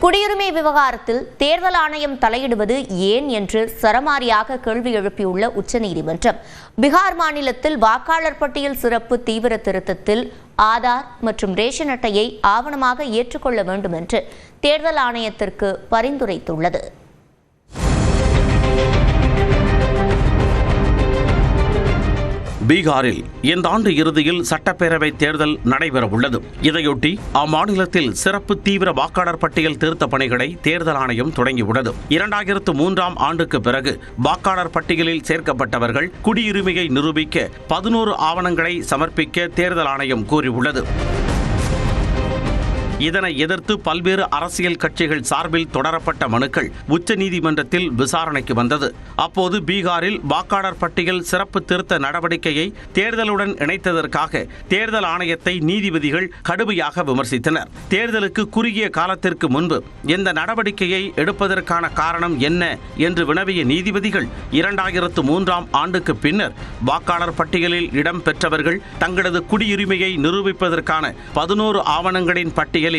குடியுரிமை விவகாரத்தில் தேர்தல் ஆணையம் தலையிடுவது ஏன் என்று சரமாரியாக கேள்வி எழுப்பியுள்ள உச்சநீதிமன்றம் பீகார் மாநிலத்தில் வாக்காளர் பட்டியல் சிறப்பு தீவிர திருத்தத்தில் ஆதார் மற்றும் ரேஷன் அட்டையை ஆவணமாக ஏற்றுக்கொள்ள வேண்டும் என்று தேர்தல் ஆணையத்திற்கு பரிந்துரைத்துள்ளது. பீகாரில் இந்த ஆண்டு இறுதியில் சட்டப்பேரவை தேர்தல் நடைபெறவுள்ளது. இதையொட்டி அம்மாநிலத்தில் சிறப்பு தீவிர வாக்காளர் பட்டியல் திருத்த பணிகளை தேர்தல் ஆணையம் தொடங்கியுள்ளது. 2003ஆம் ஆண்டுக்கு பிறகு வாக்காளர் பட்டியலில் சேர்க்கப்பட்டவர்கள் குடியுரிமையை நிரூபிக்க 11 ஆவணங்களை சமர்ப்பிக்க தேர்தல் ஆணையம் கூறியுள்ளது. இதனை எதிர்த்து பல்வேறு அரசியல் கட்சிகள் சார்பில் தொடரப்பட்ட மனுக்கள் உச்சநீதிமன்றத்தில் விசாரணைக்கு வந்தது. அப்போது பீகாரில் வாக்காளர் பட்டியல் சிறப்பு திருத்த நடவடிக்கையை தேர்தலுடன் இணைத்ததற்காக தேர்தல் ஆணையத்தை நீதிபதிகள் கடுமையாக விமர்சித்தனர். தேர்தலுக்கு குறுகிய காலத்திற்கு முன்பு இந்த நடவடிக்கையை எடுப்பதற்கான காரணம் என்ன என்று வினவிய நீதிபதிகள் 2003ஆம் ஆண்டுக்கு பின்னர் வாக்காளர் பட்டியலில் இடம் பெற்றவர்கள் தங்களது குடியுரிமையை நிரூபிப்பதற்கான 11 ஆவணங்களின் பட்டியல்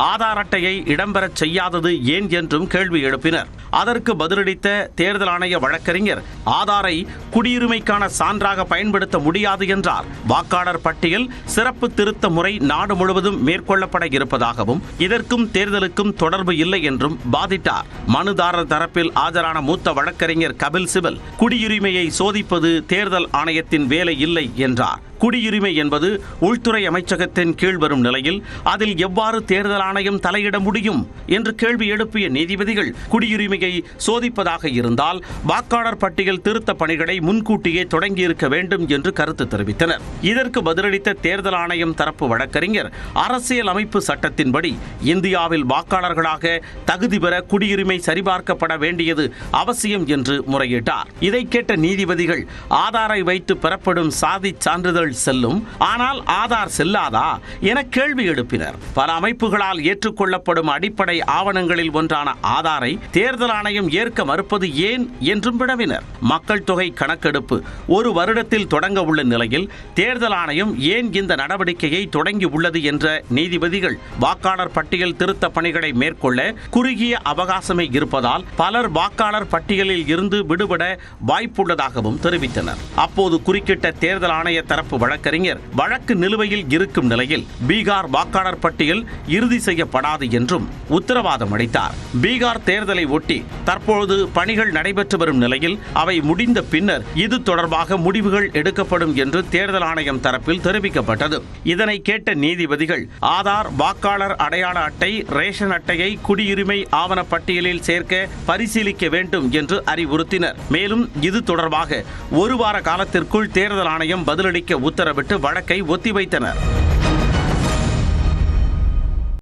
ஆதார் அட்டையை இடம்பெறச் செய்யாதது ஏன் என்றும் கேள்வி எழுப்பினர். அதற்கு பதிலளித்த தேர்தல் ஆணைய வழக்கறிஞர் ஆதாரை குடியுரிமைக்கான சான்றாக பயன்படுத்த முடியாது என்றார். வாக்காளர் பட்டியல் சிறப்பு திருத்த முறை நாடு முழுவதும் மேற்கொள்ளப்பட இருப்பதாகவும் இதற்கும் தேர்தலுக்கும் தொடர்பு இல்லை என்றும் வாதிட்டார். மனுதாரர் தரப்பில் ஆஜரான மூத்த வழக்கறிஞர் கபில் சிபல் குடியுரிமையை சோதிப்பது தேர்தல் ஆணையத்தின் வேலை இல்லை என்றார். குடியுரிமை என்பது உள்துறை அமைச்சகத்தின் கீழ் வரும் நிலையில் அதில் எவ்வாறு தேர்தல் ஆணையம் தலையிட முடியும் என்று கேள்வி எழுப்பிய நீதிபதிகள் குடியுரிமையை சோதிப்பதாக இருந்தால் வாக்காளர் பட்டியல் திருத்த பணிகளை முன்கூட்டியே தொடங்கியிருக்க வேண்டும் என்று கருத்து தெரிவித்தனர். இதற்கு பதிலளித்த தேர்தல் ஆணையம் தரப்பு வழக்கறிஞர் அரசியல் அமைப்பு சட்டத்தின்படி இந்தியாவில் வாக்காளர்களாக தகுதி பெற குடியுரிமை சரிபார்க்கப்பட வேண்டியது அவசியம் என்று முறையிட்டார். இதை கேட்ட நீதிபதிகள் ஆதாரை வைத்து பெறப்படும் சாதி சான்றிதழ் செல்லும், ஆனால் ஆதார் செல்லாதா என கேள்வி எழுப்பினர். பல அமைப்புகளால் ஏற்றுக்கொள்ளப்படும் அடிப்படை ஆவணங்களில் ஒன்றான ஆதாரை தேர்தல் ஆணையம் ஏற்க மறுப்பது ஏன் என்றும் வினவினர். மக்கள் தொகை கணக்கெடுப்பு 1 வருடத்தில் தொடங்க உள்ள நிலையில் தேர்தல் ஆணையம் ஏன் இந்த நடவடிக்கையை தொடங்கி உள்ளது என்ற நீதிபதிகள் வாக்காளர் பட்டியல் திருத்த பணிகளை மேற்கொள்ள குறுகிய அவகாசமே இருப்பதால் பலர் வாக்காளர் பட்டியலில் இருந்து விடுபட வாய்ப்புள்ளதாகவும் தெரிவித்தனர். அப்போது குறுக்கிட்ட தேர்தல் ஆணைய தரப்பு வழக்கறிஞர் வழக்கு நிலுவையில் இருக்கும் நிலையில் பீகார் வாக்காளர் பட்டியல் இறுதி செய்யப்படாது என்றும் உத்தரவாதம் அளித்தார். பீகார் தேர்தலை ஒட்டி தற்போது பணிகள் நடைபெற்று வரும் நிலையில் அவை முடிந்த பின்னர் இது தொடர்பாக முடிவுகள் எடுக்கப்படும் என்று தேர்தல் ஆணையம் தரப்பில் தெரிவிக்கப்பட்டது. இதனை கேட்ட நீதிபதிகள் ஆதார், வாக்காளர் அடையாள அட்டை, ரேஷன் அட்டையை குடியுரிமை ஆவண பட்டியலில் சேர்க்க பரிசீலிக்க வேண்டும் என்று அறிவுறுத்தினர். மேலும் இது தொடர்பாக 1 வார காலத்திற்குள் தேர்தல் ஆணையம் பதிலளிக்க உத்தரவிட்டு வழக்கை ஒத்திவைத்தனர்.